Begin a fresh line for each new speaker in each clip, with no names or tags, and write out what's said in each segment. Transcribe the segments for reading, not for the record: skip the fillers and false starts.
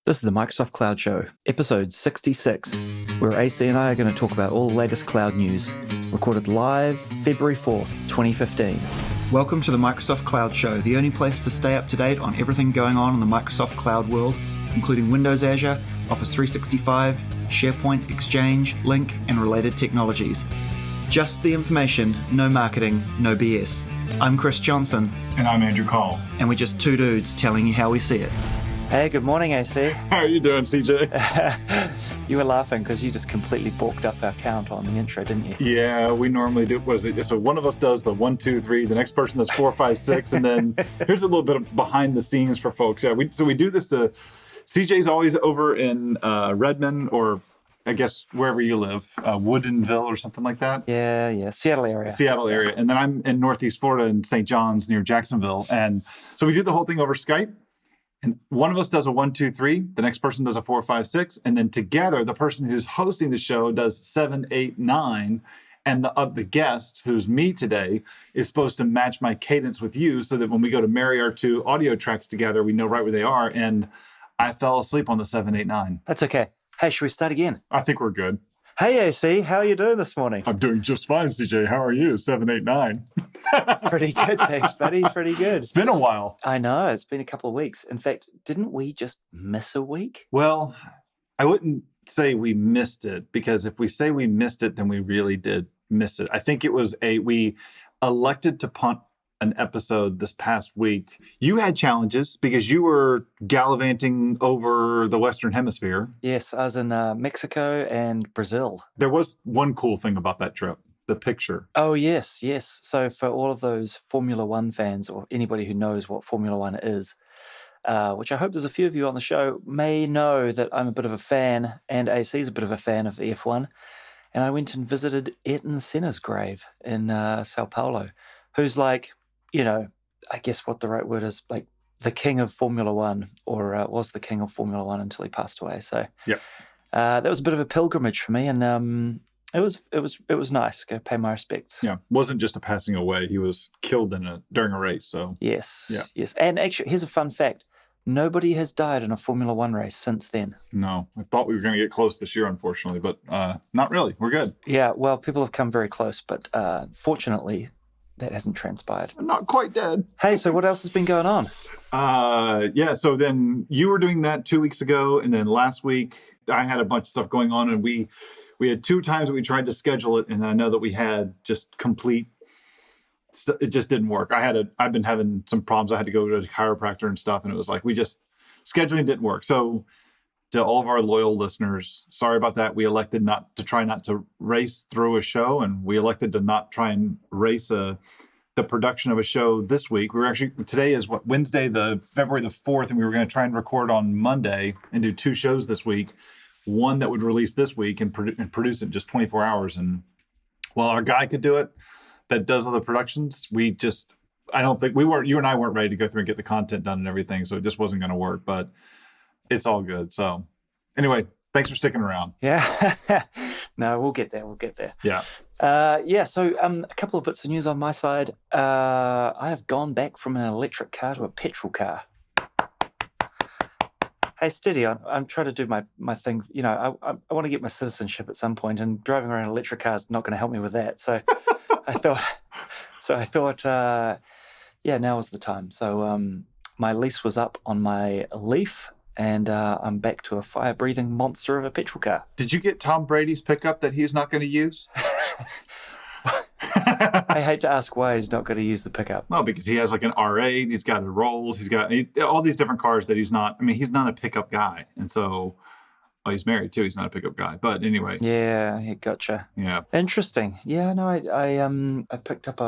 This is the Microsoft Cloud Show, episode 66, where AC and I are going to talk about all the latest cloud news, recorded live February 4th, 2015. Welcome to the Microsoft Cloud Show, the only place to stay up to date on everything going on in the Microsoft Cloud world, including Windows Azure, Office 365, SharePoint, Exchange, Lync, and related technologies. Just the information, no marketing, no BS. I'm Chris Johnson.
And I'm Andrew Call.
And we're just two dudes telling you how we see it. Hey, good morning, AC.
How are you doing, CJ?
You were laughing because you just completely balked up our count on the intro, didn't you?
Yeah, we normally do. What is it? So one of us does the 1, 2, 3. The next person does 4, 5, 6, and then here's a little bit of behind the scenes for folks. Yeah, we do this to. CJ's always over in Redmond, or I guess wherever you live, Woodinville or something like that.
Yeah, Seattle area.
And then I'm in Northeast Florida in St. John's near Jacksonville, and so we do the whole thing over Skype. And one of us does a 1, 2, 3. The next person does a 4, 5, 6. And then together, the person who's hosting the show does 7, 8, 9. And the guest, who's me today, is supposed to match my cadence with you so that when we go to marry our two audio tracks together, we know right where they are. And I fell asleep on the 7, 8, 9.
That's okay. Hey, should we start again?
I think we're good.
Hey, AC, how are you doing this morning?
I'm doing just fine, CJ. How are you? 7, 8, 9.
Pretty good, thanks, buddy. Pretty good.
It's been a while.
I know. It's been a couple of weeks. In fact, didn't we just miss a week?
Well, I wouldn't say we missed it, because if we say we missed it, then we really did miss it. I think it was we elected to punt an episode this past week. You had challenges because you were gallivanting over the Western Hemisphere.
Yes, I was in Mexico and Brazil.
There was one cool thing about that trip. The picture.
Oh, yes. So for all of those Formula One fans, or anybody who knows what Formula One is, which I hope there's a few of you on the show, may know that I'm a bit of a fan, and AC is a bit of a fan of the F1. And I went and visited Ayrton Senna's grave in Sao Paulo, who's like, I guess what the right word is, like the king of Formula One, or was the king of Formula One until he passed away. So
yep.
That was a bit of a pilgrimage for me, and it was nice. Go pay my respects.
Yeah, wasn't just a passing away. He was killed during a race. So
yes,
yeah.
Yes. And actually, here's a fun fact: nobody has died in a Formula One race since then.
No, I thought we were going to get close this year, unfortunately, but not really. We're good.
Yeah, well, people have come very close, but fortunately, that hasn't transpired.
I'm not quite dead.
Hey, so what else has been going on?
Yeah. So then you were doing that 2 weeks ago, and then last week I had a bunch of stuff going on, and we had 2 times that we tried to schedule it, and I know that we had just complete. It just didn't work. I've been having some problems. I had to go to a chiropractor and stuff, and it was like scheduling didn't work. So to all of our loyal listeners, sorry about that. We elected not to race through a show, and we elected to not try and race the production of a show this week. Today is Wednesday, February the 4th, and we were going to try and record on Monday and do 2 shows this week. One that would release this week and produce it in just 24 hours. And while our guy could do it, that does other productions, I don't think you and I weren't ready to go through and get the content done and everything. So it just wasn't going to work, but it's all good. So anyway, thanks for sticking around.
Yeah. No, we'll get there.
Yeah.
So a couple of bits of news on my side. I have gone back from an electric car to a petrol car. Hey, steady on. I'm trying to do my thing. I want to get my citizenship at some point, and driving around an electric car is not going to help me with that. So I thought, now is the time. So my lease was up on my Leaf, and I'm back to a fire-breathing monster of a petrol car.
Did you get Tom Brady's pickup that he's not going to use?
I hate to ask why he's not going to use the pickup.
Well, because he has like an R8, he's got a Rolls, he's got all these different cars that he's not a pickup guy. And so, he's married too, he's not a pickup guy. But anyway.
Yeah, gotcha.
Yeah.
Interesting. Yeah, no, I picked up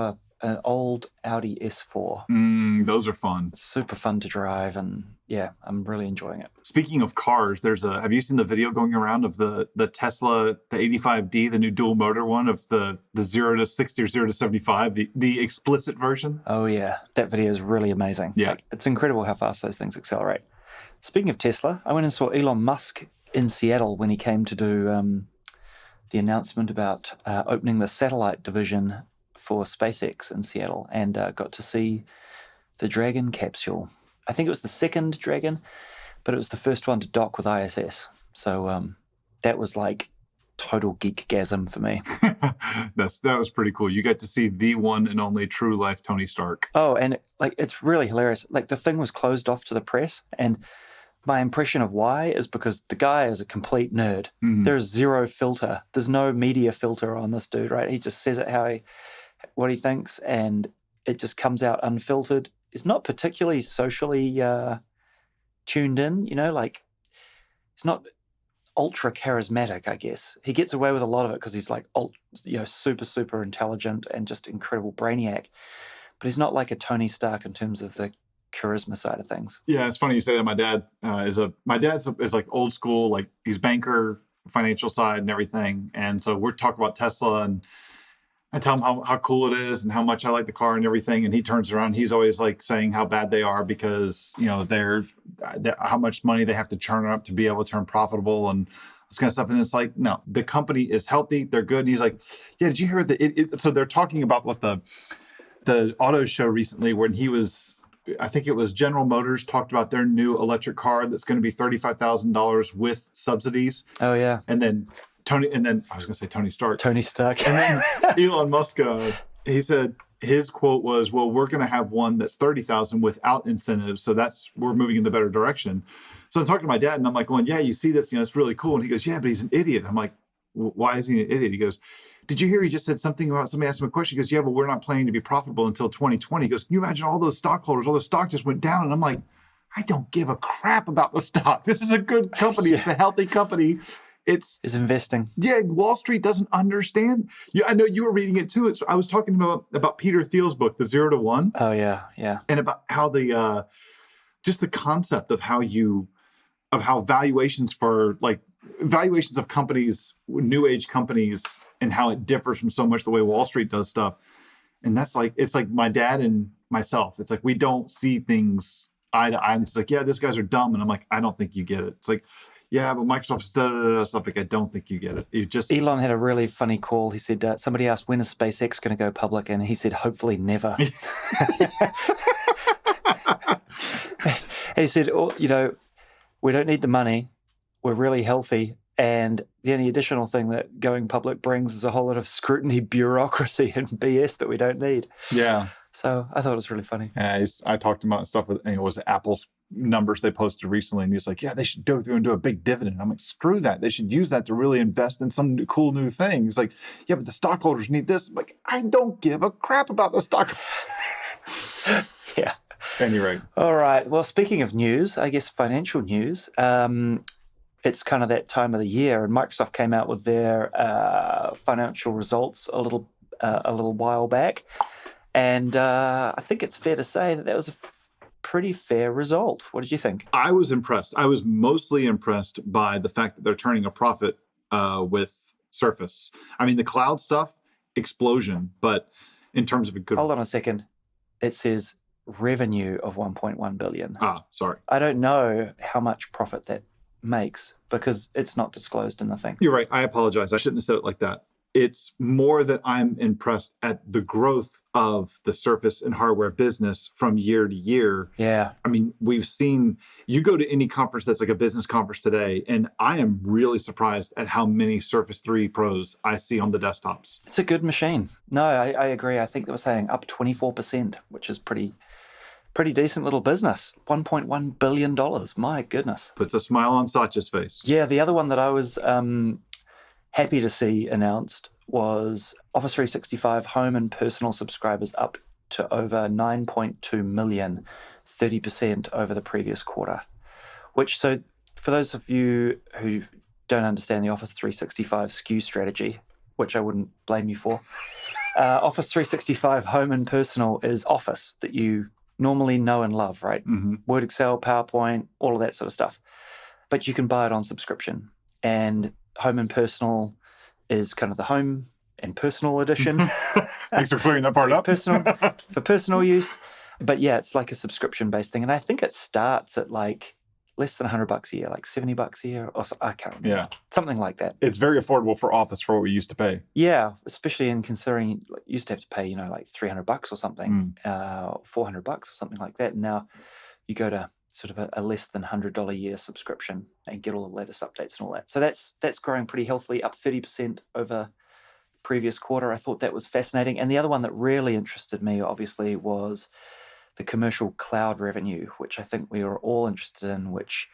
an old Audi S4.
Those are fun.
It's super fun to drive, and yeah, I'm really enjoying it.
Speaking of cars, have you seen the video going around of the Tesla, the 85D, the new dual motor one, of the 0 to 60 or 0 to 75, the explicit version?
Oh yeah, that video is really amazing.
Yeah.
It's incredible how fast those things accelerate. Speaking of Tesla, I went and saw Elon Musk in Seattle when he came to do the announcement about opening the satellite division for SpaceX in Seattle, and got to see the Dragon capsule. I think it was the second Dragon. but it was the first one to dock with ISS. So that was like total geekgasm for me.
That was pretty cool. You got to see the one and only true life Tony Stark.
Oh, and like it's really hilarious. Like the thing was closed off to the press, and my impression of why is because the guy is a complete nerd.
Mhm.
There's zero filter. There's no media filter on this dude, right? He just says it what he thinks, and it just comes out unfiltered. He's not particularly socially tuned in, like he's not ultra charismatic, I guess. He gets away with a lot of it because he's like super intelligent and just incredible brainiac, but he's not like a Tony Stark in terms of the charisma side of things.
Yeah, it's funny you say that. My dad is like old school, like he's banker, financial side and everything. And so we're talking about Tesla, and I tell him how cool it is and how much I like the car and everything. And he turns around, he's always like saying how bad they are because, they're how much money they have to churn up to be able to turn profitable and this kind of stuff. And it's like, no, the company is healthy. They're good. And he's like, yeah, did you hear that? So they're talking about what the auto show recently when he was, I think it was General Motors talked about their new electric car that's going to be $35,000 with subsidies.
Oh, yeah.
And then I was going to say Tony Stark.
Tony Stark.
And then Elon Musk, he said his quote was, well, we're going to have one that's $30,000 without incentives. So we're moving in the better direction. So I'm talking to my dad and I'm like going, yeah, you see this, it's really cool. And he goes, yeah, but he's an idiot. I'm like, why is he an idiot? He goes, did you hear he just said something about somebody asked him a question? He goes, yeah, but we're not planning to be profitable until 2020. He goes, can you imagine all those stockholders, all the stock just went down. And I'm like, I don't give a crap about the stock. This is a good company. Yeah. It's a healthy company. It's
investing.
Yeah, Wall Street doesn't understand. Yeah, I know you were reading it too. I was talking about Peter Thiel's book, The 0 to 1.
Oh yeah, yeah.
And about how just the concept of how valuations of companies, new age companies, and how it differs from so much the way Wall Street does stuff. And that's like, it's like my dad and myself. It's like we don't see things eye to eye. And it's like, yeah, these guys are dumb. And I'm like, I don't think you get it. It's like, yeah, but Microsoft stuff, like, I don't think you get it.
Elon had a really funny call. He said, somebody asked, when is SpaceX going to go public? And he said, hopefully never. And he said, we don't need the money. We're really healthy. And the only additional thing that going public brings is a whole lot of scrutiny, bureaucracy, and BS that we don't need.
Yeah.
So I thought it was really funny.
I talked about stuff with, it was Apple's numbers they posted recently, and he's like, yeah, they should go through and do a big dividend. I'm like, screw that. They should use that to really invest in some cool new thing. He's like, yeah, but the stockholders need this. I'm like, I don't give a crap about the stock.
Yeah.
Anyway.
All right. Well, speaking of news, I guess financial news, it's kind of that time of the year, and Microsoft came out with their financial results a little while back. And I think it's fair to say that was a pretty fair result. What did you think?
I was impressed. I was mostly impressed by the fact that they're turning a profit with Surface. I mean, the cloud stuff, explosion, but in terms of a good...
Hold on a second. It says revenue of $1.1 billion.
Sorry.
I don't know how much profit that makes because it's not disclosed in the thing.
You're right. I apologize. I shouldn't have said it like that. It's more that I'm impressed at the growth of the Surface and hardware business from year to year.
Yeah.
I mean, we've seen, you go to any conference that's like a business conference today, and I am really surprised at how many Surface 3 Pros I see on the desktops.
It's a good machine. No, I agree. I think they were saying up 24%, which is pretty decent little business. $1.1 billion. My goodness.
Puts a smile on Satya's face.
Yeah, the other one that I was happy to see announced was Office 365 home and personal subscribers up to over 9.2 million, 30% over the previous quarter. Which, so for those of you who don't understand the Office 365 SKU strategy, which I wouldn't blame you for, Office 365 home and personal is Office that you normally know and love, right?
Mm-hmm.
Word, Excel, PowerPoint, all of that sort of stuff. But you can buy it on subscription. And home and personal is kind of the home and personal edition.
Thanks for clearing that part up.
For personal use. But yeah, it's like a subscription-based thing. And I think it starts at like less than $100 a year, like $70 a year, or so, I can't remember.
Yeah.
Something like that.
It's very affordable for Office for what we used to pay.
Yeah, especially in considering you used to have to pay, like $300 or something, $400 or something like that. And now you go to sort of a less than $100 a year subscription and get all the latest updates and all that. So that's growing pretty healthily, up 30% over previous quarter. I thought that was fascinating. And the other one that really interested me, obviously, was the commercial cloud revenue, which I think we are all interested in, which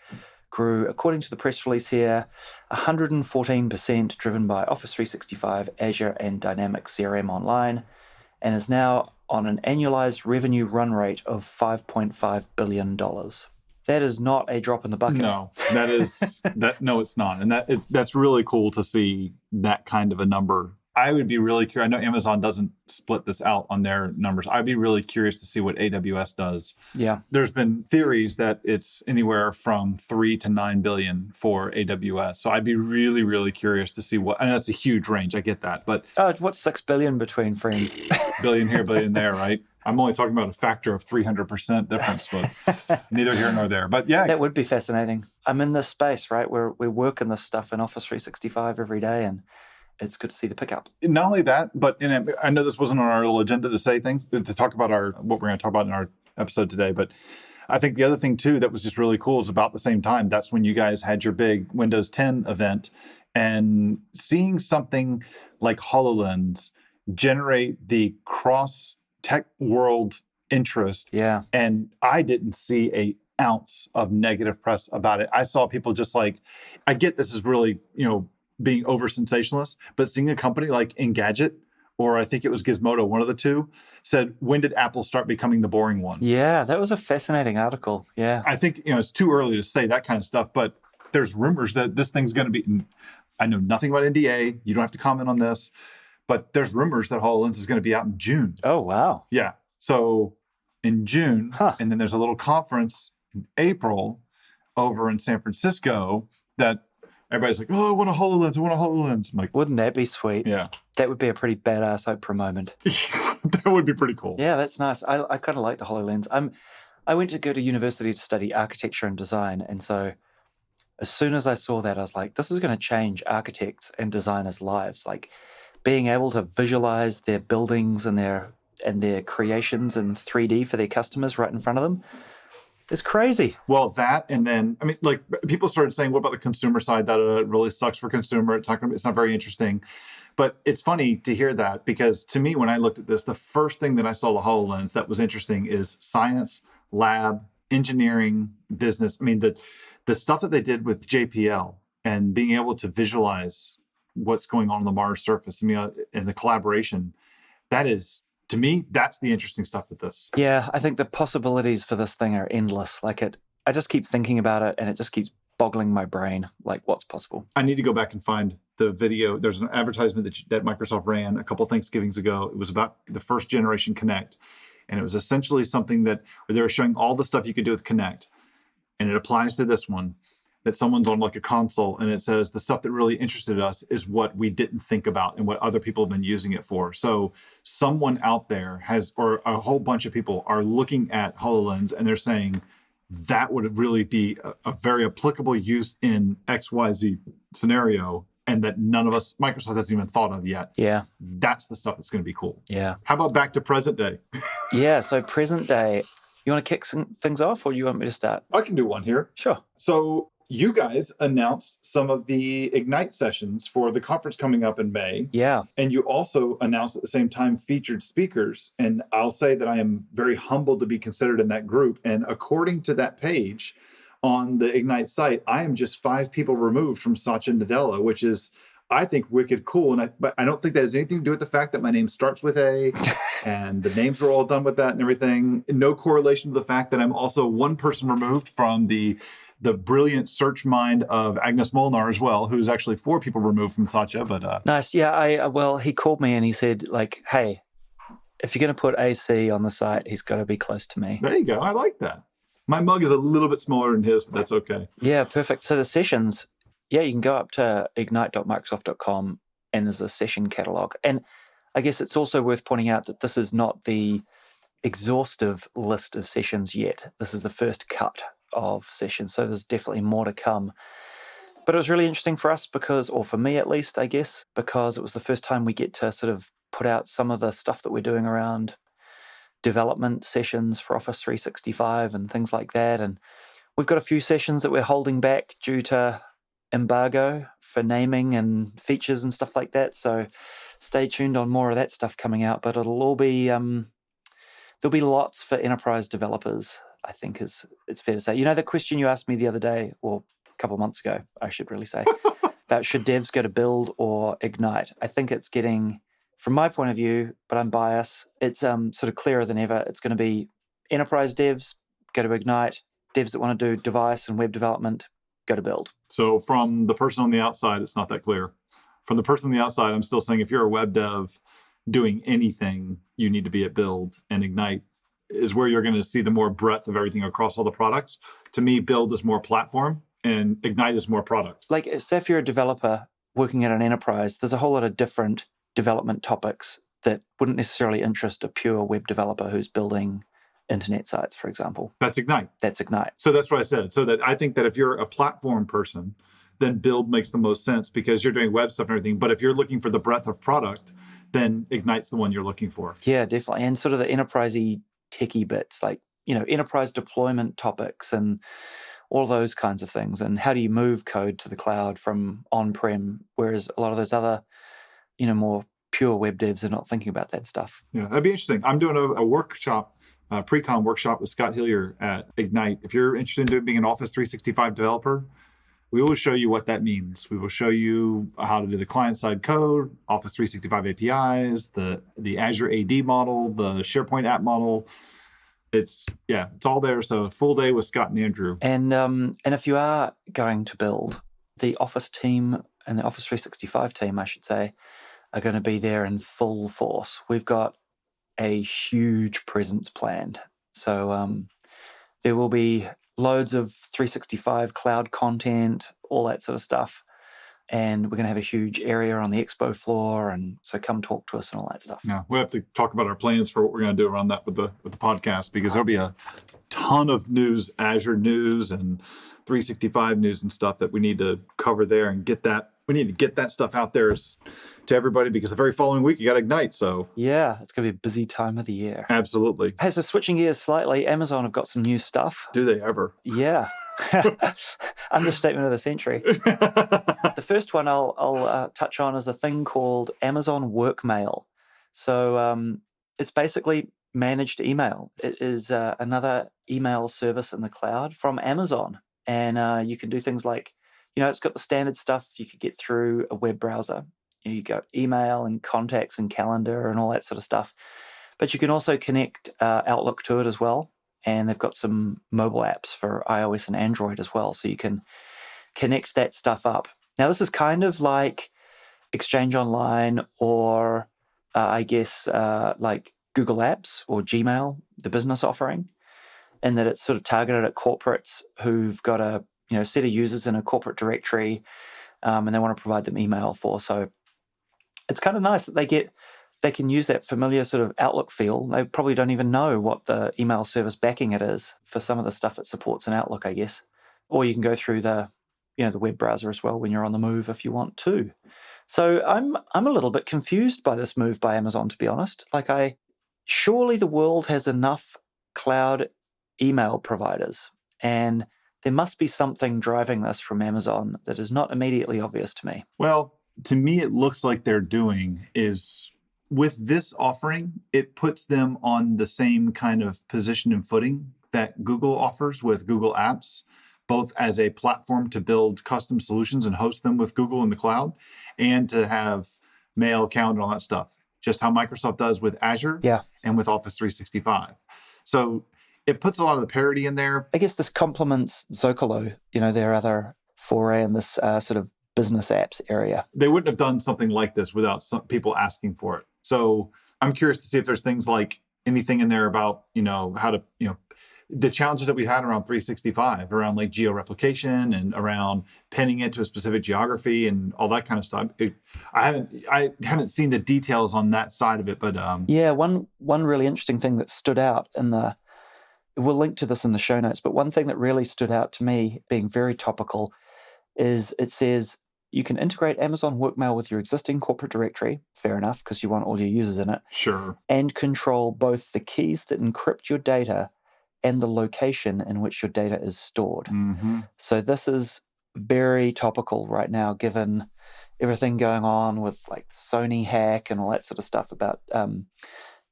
grew, according to the press release here, 114%, driven by Office 365, Azure, and Dynamics CRM Online, and is now on an annualized revenue run rate of $5.5 billion. That is not a drop in the bucket.
No, that is that. No, it's not, and that's really cool to see that kind of a number. I would be really curious. I know Amazon doesn't split this out on their numbers. I'd be really curious to see what AWS does.
Yeah.
There's been theories that it's anywhere from 3 to 9 billion for AWS. So I'd be really, really curious to see what, and that's a huge range. I get that. But
what's 6 billion between friends?
Billion here, billion there, right? I'm only talking about a factor of 300% difference, but neither here nor there. But yeah.
That would be fascinating. I'm in this space, right? We work in this stuff in Office 365 every day, and it's good to see the pickup.
Not only that, but I know this wasn't on our little agenda to say things, to talk about what we're going to talk about in our episode today. But I think the other thing, too, that was just really cool is about the same time. That's when you guys had your big Windows 10 event, and seeing something like HoloLens generate the cross-tech world interest.
Yeah.
And I didn't see an ounce of negative press about it. I saw people just like, I get this is really, being over sensationalist, but seeing a company like Engadget, or I think it was Gizmodo, one of the two, said, when did Apple start becoming the boring one?
Yeah, that was a fascinating article. Yeah.
I think, it's too early to say that kind of stuff, but there's rumors that this thing's going to be, I know nothing about NDA. You don't have to comment on this, but there's rumors that HoloLens is going to be out in June.
Oh, wow.
Yeah. So in June, and then there's a little conference in April over in San Francisco that everybody's like, oh, I want a HoloLens. I'm like,
wouldn't that be sweet?
Yeah.
That would be a pretty badass Oprah moment.
That would be pretty cool.
Yeah, that's nice. I kind of like the HoloLens. I went to go to university to study architecture and design. And so as soon as I saw that, I was like, this is going to change architects and designers' lives. Like being able to visualize their buildings and their creations in 3D for their customers right in front of them. It's crazy.
Well, that, and then, people started saying, what about the consumer side? That it really sucks for consumer. It's not very interesting. But it's funny to hear that, because to me, when I looked at this, the first thing that I saw the HoloLens that was interesting is science, lab, engineering, business. The stuff that they did with JPL and being able to visualize what's going on the Mars surface, and the collaboration, that is, to me, that's the interesting stuff with this.
Yeah, I think the possibilities for this thing are endless. I just keep thinking about it, and it just keeps boggling my brain, like what's possible.
I need to go back and find the video. There's an advertisement that Microsoft ran a couple Thanksgivings ago. It was about the first generation Kinect, and it was essentially something where they were showing all the stuff you could do with Kinect, and it applies to this one. That someone's on like a console and it says the stuff that really interested us is what we didn't think about and what other people have been using it for. So someone out there or a whole bunch of people are looking at HoloLens and they're saying that would really be a very applicable use in XYZ scenario, and that none of us, Microsoft hasn't even thought of yet.
Yeah.
That's the stuff that's going to be cool.
Yeah.
How about back to present day?
Yeah. So present day, you want to kick some things off, or you want me to start?
I can do one here.
Sure.
So you guys announced some of the Ignite sessions for the conference coming up in May.
Yeah.
And you also announced at the same time featured speakers. And I'll say that I am very humbled to be considered in that group. And according to that page on the Ignite site, I am just 5 people removed from Satya Nadella, which is, I think, wicked cool. But I don't think that has anything to do with the fact that my name starts with A and the names were all done with that and everything. No correlation to the fact that I'm also one person removed from the brilliant search mind of Agnes Molnar as well, who's actually 4 people removed from Satya. But
nice. Yeah, well, he called me and he said, like, hey, if you're going to put AC on the site, he's got to be close to me.
There you go. I like that. My mug is a little bit smaller than his, but that's okay.
Yeah, perfect. So the sessions, you can go up to ignite.microsoft.com and there's a session catalog. And I guess it's also worth pointing out that this is not the exhaustive list of sessions yet. This is the first cut of sessions, so there's definitely more to come. But it was really interesting for us or for me at least, I guess, because it was the first time we get to sort of put out some of the stuff that we're doing around development sessions for Office 365 and things like that. And we've got a few sessions that we're holding back due to embargo for naming and features and stuff like that. So stay tuned on more of that stuff coming out. But it'll all be there'll be lots for enterprise developers, I think it's fair to say. You know, the question you asked me the other day, or a couple of months ago, I should really say, about should devs go to Build or Ignite? I think it's getting, from my point of view, but I'm biased, it's sort of clearer than ever. It's going to be enterprise devs, go to Ignite. Devs that want to do device and web development, go to Build.
So from the person on the outside, it's not that clear. From the person on the outside, I'm still saying if you're a web dev doing anything, you need to be at Build, and Ignite is where you're going to see the more breadth of everything across all the products. To me, Build is more platform and Ignite is more product.
Like, say if you're a developer working at an enterprise, there's a whole lot of different development topics that wouldn't necessarily interest a pure web developer who's building internet sites, for example.
That's Ignite.
That's Ignite.
So that's what I said. So that I think that if you're a platform person, then Build makes the most sense because you're doing web stuff and everything. But if you're looking for the breadth of product, then Ignite's the one you're looking for.
Yeah, definitely. And sort of the enterprise-y techie bits, like, you know, enterprise deployment topics and all those kinds of things. And how do you move code to the cloud from on-prem, whereas a lot of those other, you know, more pure web devs are not thinking about that stuff.
Yeah, that'd be interesting. I'm doing a workshop, pre-con workshop with Scott Hillier at Ignite. If you're interested in being an Office 365 developer, we will show you what that means. We will show you how to do the client-side code, Office 365 APIs, the Azure AD model, the SharePoint app model. It's all there. So a full day with Scott and Andrew.
And if you are going to Build, the Office team and the Office 365 team, I should say, are going to be there in full force. We've got a huge presence planned. So there will be loads of 365 cloud content, all that sort of stuff. And we're going to have a huge area on the expo floor. And so come talk to us and all that stuff.
Yeah, we have to talk about our plans for what we're going to do around that with the podcast, because there'll be a ton of news, Azure news and 365 news and stuff that we need to cover there and get that. We need to get that stuff out there to everybody, because the very following week you got Ignite. So
yeah, it's going to be a busy time of the year.
Absolutely.
Hey, so switching gears slightly, Amazon have got some new stuff.
Do they ever?
Yeah. Understatement of the century. The first one I'll touch on is a thing called Amazon WorkMail. So it's basically managed email. It is another email service in the cloud from Amazon. And you can do things like, you know, it's got the standard stuff you could get through a web browser. You got email and contacts and calendar and all that sort of stuff. But you can also connect Outlook to it as well. And they've got some mobile apps for iOS and Android as well. So you can connect that stuff up. Now, this is kind of like Exchange Online or I guess like Google Apps or Gmail, the business offering, in that it's sort of targeted at corporates who've got a set of users in a corporate directory and they want to provide them email for. So it's kind of nice that they can use that familiar sort of Outlook feel. They probably don't even know what the email service backing it is for some of the stuff it supports in Outlook, I guess. Or you can go through the web browser as well when you're on the move if you want to. So I'm a little bit confused by this move by Amazon, to be honest. Surely the world has enough cloud email providers, and there must be something driving this from Amazon that is not immediately obvious to me.
Well, to me, it looks like they're doing is, with this offering, it puts them on the same kind of position and footing that Google offers with Google Apps, both as a platform to build custom solutions and host them with Google in the cloud, and to have mail, calendar, all that stuff. Just how Microsoft does with Azure and with Office 365. So it puts a lot of the parity in there.
I guess this complements Zocalo, their other foray in this sort of business apps area.
They wouldn't have done something like this without some people asking for it. So I'm curious to see if there's things like anything in there about, how to, the challenges that we had around 365, around like geo-replication and around pinning it to a specific geography and all that kind of stuff. I haven't seen the details on that side of it, but
one really interesting thing that stood out we'll link to this in the show notes, but one thing that really stood out to me, being very topical, is it says you can integrate Amazon WorkMail with your existing corporate directory, fair enough, because you want all your users in it.
Sure.
And control both the keys that encrypt your data and the location in which your data is stored.
Mm-hmm.
So this is very topical right now, given everything going on with like Sony hack and all that sort of stuff about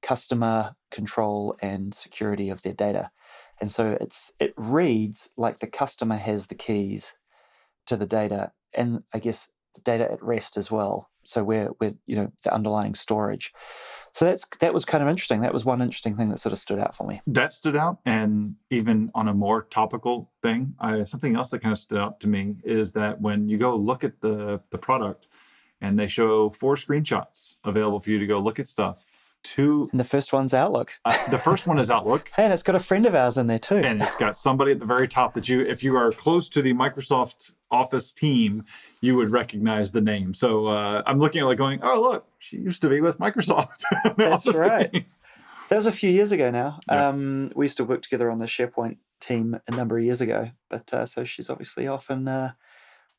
customer control and security of their data. And so it reads like the customer has the keys to the data, and I guess the data at rest as well. So we're the underlying storage. So that was kind of interesting. That was one interesting thing that sort of stood out for me.
That stood out, and even on a more topical thing, something else that kind of stood out to me is that when you go look at the product, and they show 4 screenshots available for you to go look at stuff.
And the first one's Outlook.
The first one is Outlook.
Hey, and it's got a friend of ours in there too.
And it's got somebody at the very top that if you are close to the Microsoft Office team, you would recognize the name. So I'm looking at it going, oh, look, she used to be with Microsoft.
That's right.
Team.
That was a few years ago now.
Yeah.
We used to work together on the SharePoint team a number of years ago. But so she's obviously off and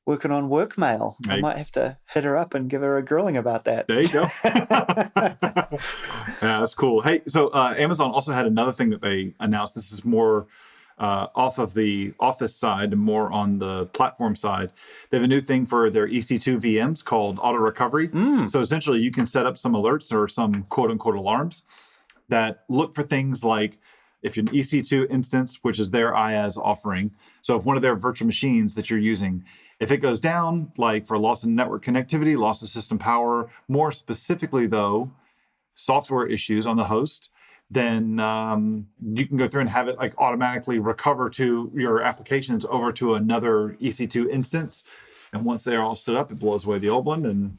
working on WorkMail. I might have to hit her up and give her a grilling about that.
There you go. Yeah, that's cool. Hey, so Amazon also had another thing that they announced. This is more off of the Office side and more on the platform side. They have a new thing for their EC2 VMs called Auto Recovery. So essentially, you can set up some alerts or some quote-unquote alarms that look for things like if you're an EC2 instance, which is their IaaS offering. So if one of their virtual machines that you're using, if it goes down, like for loss in network connectivity, loss of system power, more specifically though, software issues on the host, then you can go through and have it like automatically recover to your applications over to another EC2 instance. And once they're all stood up, it blows away the old one and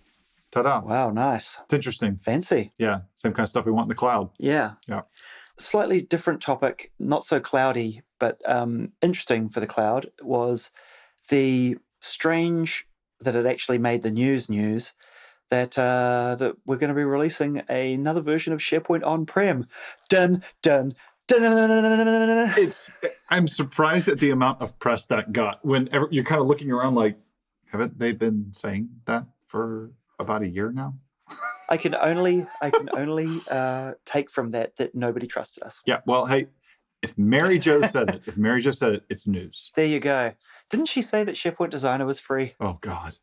ta-da.
Wow, nice.
It's interesting.
Fancy.
Yeah, same kind of stuff we want in the cloud.
Yeah.
Yeah.
Slightly different topic, not so cloudy, but interesting for the cloud was the strange that it actually made the news that we're going to be releasing another version of SharePoint On-Prem. Dun, dun, dun.
I'm surprised at the amount of press that got. Whenever you're kind of looking around like, haven't they been saying that for about a year now?
I can only take from that nobody trusted us.
Yeah, well, hey, if Mary Jo said it, it's news.
There you go. Didn't she say that SharePoint Designer was free?
Oh, God.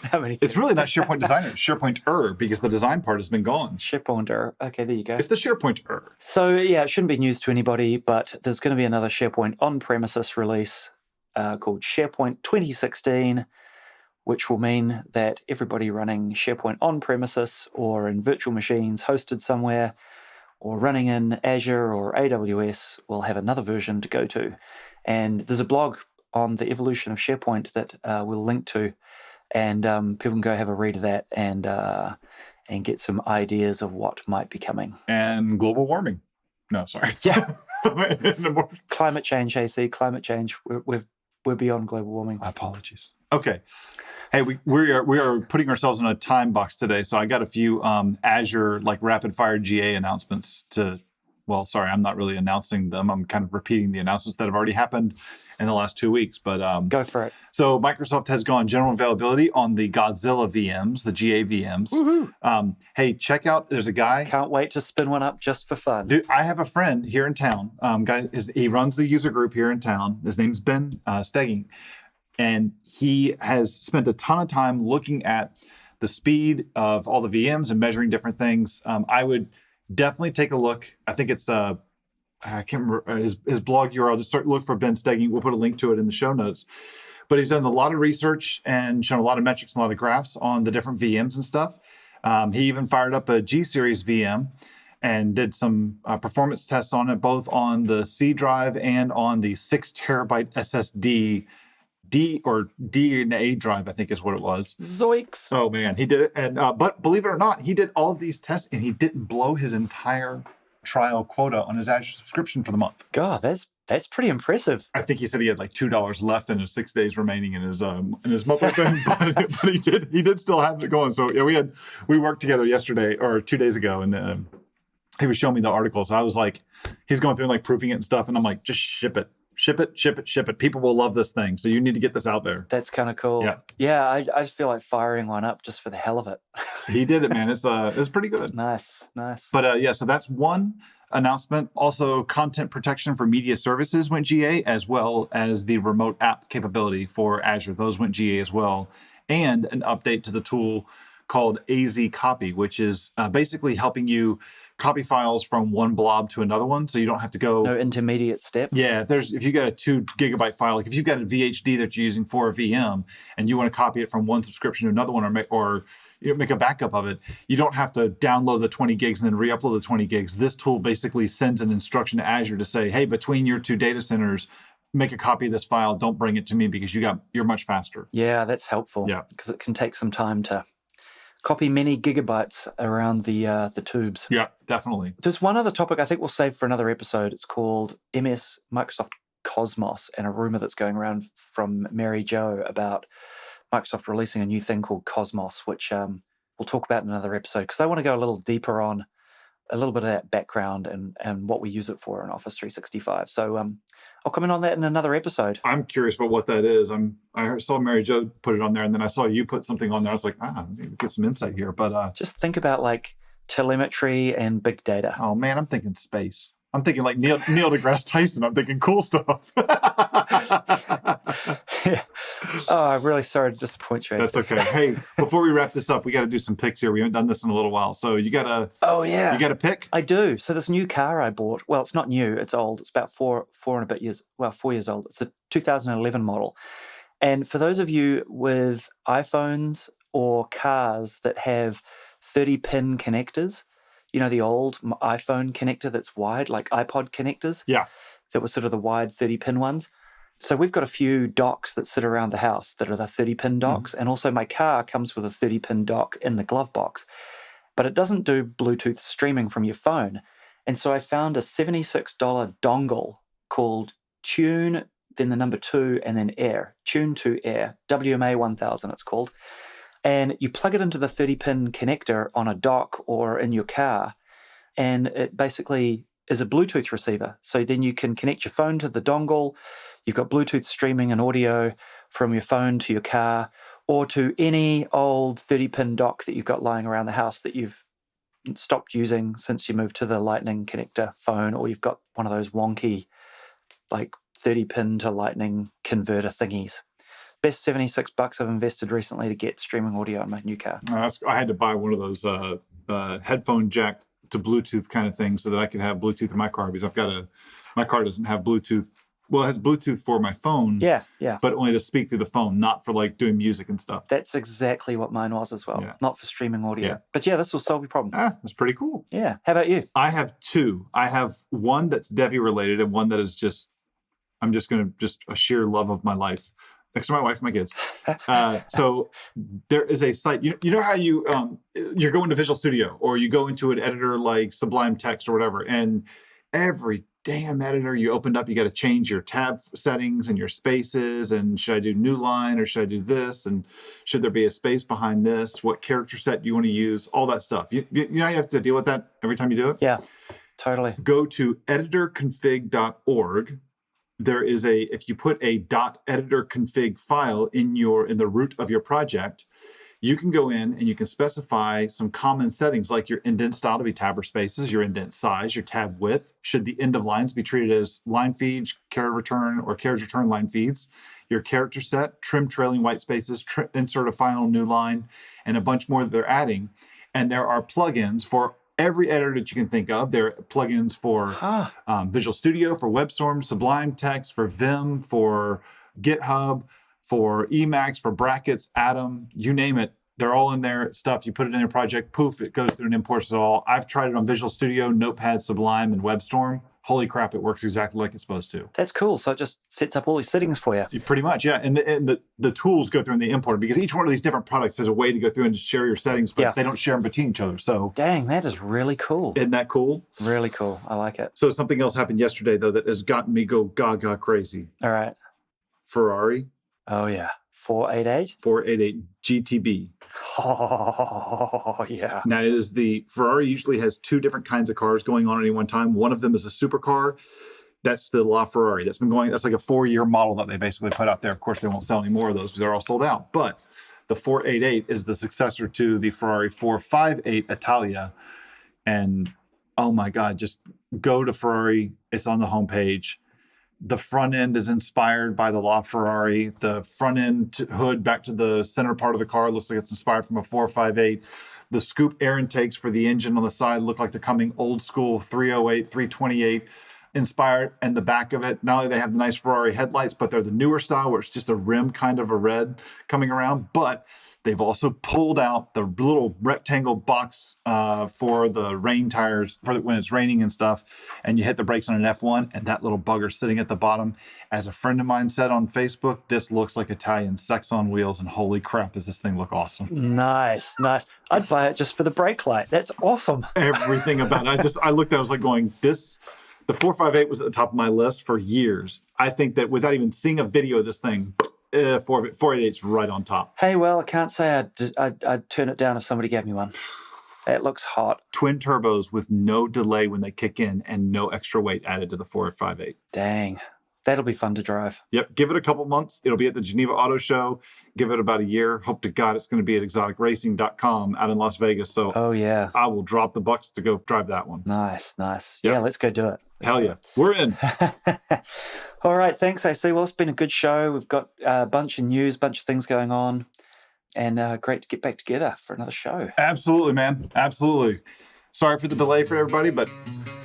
How many?
It's really not SharePoint Designer. It's SharePoint because the design part has been gone.
SharePoint. Okay, there you go.
It's the SharePoint.
So, yeah, it shouldn't be news to anybody, but there's going to be another SharePoint on-premises release called SharePoint 2016, which will mean that everybody running SharePoint on-premises or in virtual machines hosted somewhere or running in Azure or AWS will have another version to go to. And there's a blog on the evolution of SharePoint that we'll link to, and people can go have a read of that and get some ideas of what might be coming.
And global warming. No, sorry.
Yeah. Climate change, AC, climate change. We're beyond global warming.
Apologies. Okay. Hey, we are putting ourselves in a time box today, so I got a few Azure like rapid fire GA announcements to. Well, sorry, I'm not really announcing them. I'm kind of repeating the announcements that have already happened in the last 2 weeks. But
go for it.
So Microsoft has gone general availability on the Godzilla VMs, the GA VMs.
Woohoo.
Hey, check out. There's a guy.
Can't wait to spin one up just for fun.
Dude, I have a friend here in town. He runs the user group here in town. His name's Ben Stegging. And he has spent a ton of time looking at the speed of all the VMs and measuring different things. I would definitely take a look. I think it's I can't remember his blog URL. Just look for Ben Stegging. We'll put a link to it in the show notes. But he's done a lot of research and shown a lot of metrics and a lot of graphs on the different VMs and stuff. He even fired up a G series VM and did some performance tests on it, both on the C drive and on the 6 terabyte SSD DNA drive, I think is what it was.
Zoinks.
Oh man, he did it. And but believe it or not, he did all of these tests and he didn't blow his entire trial quota on his Azure subscription for the month.
God, that's pretty impressive.
I think he said he had like $2 left and 6 days remaining in his mobile thing, but he did still have it going. So yeah, we worked together yesterday or 2 days ago, and he was showing me the article. So I was like, he's going through and like proofing it and stuff, and I'm like, just ship it. ship it, ship it, ship it. People will love this thing. So you need to get this out there.
That's kind of cool.
Yeah.
Yeah, I just feel like firing one up just for the hell of it.
He did it, man. It's pretty good.
Nice.
But yeah, so that's one announcement. Also, content protection for media services went GA, as well as the remote app capability for Azure. Those went GA as well. And an update to the tool called AzCopy, which is basically helping you copy files from one blob to another one, so you don't have to go.
No intermediate step.
Yeah, if you got a 2 gigabyte file, like if you've got a VHD that you're using for a VM, and you want to copy it from one subscription to another one, or make a backup of it, you don't have to download the 20 gigs and then re-upload the 20 gigs. This tool basically sends an instruction to Azure to say, hey, between your 2 data centers, make a copy of this file. Don't bring it to me because you're much faster.
Yeah, that's helpful.
Yeah,
because it can take some time to copy many gigabytes around the tubes.
Yeah, definitely.
There's one other topic I think we'll save for another episode. It's called Microsoft Cosmos, and a rumor that's going around from Mary Jo about Microsoft releasing a new thing called Cosmos, which we'll talk about in another episode, because I want to go a little deeper on a little bit of that background and what we use it for in Office 365. So I'll comment on that in another episode.
I'm curious about what that is. I saw Mary Jo put it on there, and then I saw you put something on there. I was like, maybe get some insight here. But
just think about like telemetry and big data.
Oh man, I'm thinking space. I'm thinking like Neil deGrasse Tyson. I'm thinking cool stuff.
Yeah. Oh, I'm really sorry to disappoint you.
That's okay. Hey, before we wrap this up, we got to do some picks here. We haven't done this in a little while. So you got to...
Oh, yeah.
You got to pick?
I do. So this new car I bought, well, it's not new. It's old. It's about 4 and a bit years, 4 years old. It's a 2011 model. And for those of you with iPhones or cars that have 30-pin connectors, you know, the old iPhone connector that's wide, like iPod connectors?
Yeah.
That was sort of the wide 30-pin ones. So we've got a few docks that sit around the house that are the 30-pin docks. And also my car comes with a 30-pin dock in the glove box. But it doesn't do Bluetooth streaming from your phone. And so I found a $76 dongle called Tune, then the number 2, and then Air. Tune2air WMA1000 it's called. And you plug it into the 30-pin connector on a dock or in your car, and it basically is a Bluetooth receiver. So then you can connect your phone to the dongle. You've got Bluetooth streaming and audio from your phone to your car, or to any old 30-pin dock that you've got lying around the house that you've stopped using since you moved to the Lightning connector phone, or you've got one of those wonky like 30-pin to Lightning converter thingies. Best $76 I've invested recently to get streaming audio on my new car.
I had to buy one of those headphone jack to Bluetooth kind of things so that I could have Bluetooth in my car, because my car doesn't have Bluetooth. Well, it has Bluetooth for my phone.
Yeah.
But only to speak through the phone, not for like doing music and stuff.
That's exactly what mine was as well.
Yeah.
Not for streaming audio.
Yeah.
But yeah, this will solve your problem.
That's pretty cool.
Yeah. How about you?
I have 2. I have one that's Devi related and one that is I'm just going to a sheer love of my life. Next to my wife and my kids. So there is a site, you know how you're going to Visual Studio, or you go into an editor like Sublime Text or whatever, and every damn editor you opened up, you got to change your tab settings and your spaces, and should I do new line or should I do this, and should there be a space behind this, what character set do you want to use, all that stuff. You know you have to deal with that every time you do it?
Yeah, totally.
Go to editorconfig.org. There is if you put a .editorconfig file in the root of your project, you can go in and you can specify some common settings, like your indent style to be tab or spaces, your indent size, your tab width. Should the end of lines be treated as line feeds, carriage return, or carriage return line feeds? Your character set, trim trailing white spaces, insert a final new line, and a bunch more that they're adding. And there are plugins for every editor that you can think of. There are plugins for Visual Studio, for WebStorm, Sublime Text, for Vim, for GitHub, for Emacs, for Brackets, Atom, you name it. They're all in there. Stuff, you put it in your project, poof, it goes through and imports it all. I've tried it on Visual Studio, Notepad, Sublime, and WebStorm. Holy crap, it works exactly like it's supposed to.
That's cool. So it just sets up all these settings for you.
Pretty much, yeah. And the tools go through and they import, because each one of these different products has a way to go through and just share your settings, but they don't share them between each other. So
dang, that is really cool.
Isn't that cool?
Really cool. I like it.
So something else happened yesterday, though, that has gotten me go gaga crazy.
All right.
Ferrari.
Oh, yeah. 488?
488 GTB.
Oh, yeah.
Now, Ferrari usually has 2 different kinds of cars going on at any one time. One of them is a supercar. That's the LaFerrari. That's been going, that's like a 4-year model that they basically put out there. Of course, they won't sell any more of those because they're all sold out. But the 488 is the successor to the Ferrari 458 Italia. And oh my God, just go to Ferrari. It's on the homepage. The front end is inspired by the LaFerrari. The front end hood back to the center part of the car looks like it's inspired from a 458. The scoop air intakes for the engine on the side look like they're coming old school 308, 328 inspired. And the back of it, not only they have the nice Ferrari headlights, but they're the newer style where it's just a rim kind of a red coming around. But they've also pulled out the little rectangle box for the rain tires for when it's raining and stuff, and you hit the brakes on an F1, and that little bugger sitting at the bottom. As a friend of mine said on Facebook, this looks like Italian sex on wheels, and holy crap, does this thing look awesome.
Nice. I'd buy it just for the brake light. That's awesome.
Everything about it. I looked at it, I was like going, the 458 was at the top of my list for years. I think that without even seeing a video of this thing, 488's right on top.
Hey, well, I can't say I'd turn it down if somebody gave me one. It looks hot.
Twin turbos with no delay when they kick in and no extra weight added to the 458.
Dang. That'll be fun to drive.
Yep. Give it a couple months. It'll be at the Geneva Auto Show. Give it about a year. Hope to God it's going to be at exoticracing.com out in Las Vegas. So
oh, yeah.
I will drop the bucks to go drive that one.
Nice.
Yep.
Yeah, let's go do it.
Hell yeah. We're in.
All right. Thanks, AC. Well, it's been a good show. We've got a bunch of news, bunch of things going on, and great to get back together for another show.
Absolutely, man. Absolutely. Sorry for the delay for everybody, but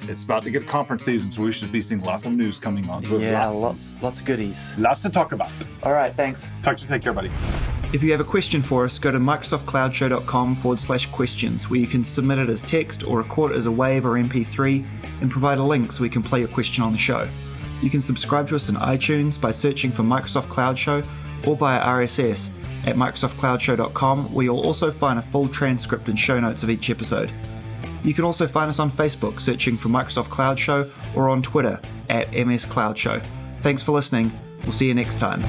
it's about to get conference season, so we should be seeing lots of news coming on.
Yeah, lots of goodies.
Lots to talk about.
All right. Thanks.
Take care, buddy.
If you have a question for us, go to microsoftcloudshow.com/questions, where you can submit it as text or record it as a WAV or MP3 and provide a link so we can play your question on the show. You can subscribe to us in iTunes by searching for Microsoft Cloud Show or via RSS at microsoftcloudshow.com, where you'll also find a full transcript and show notes of each episode. You can also find us on Facebook searching for Microsoft Cloud Show or on Twitter at MS Cloud Show. Thanks for listening. We'll see you next time.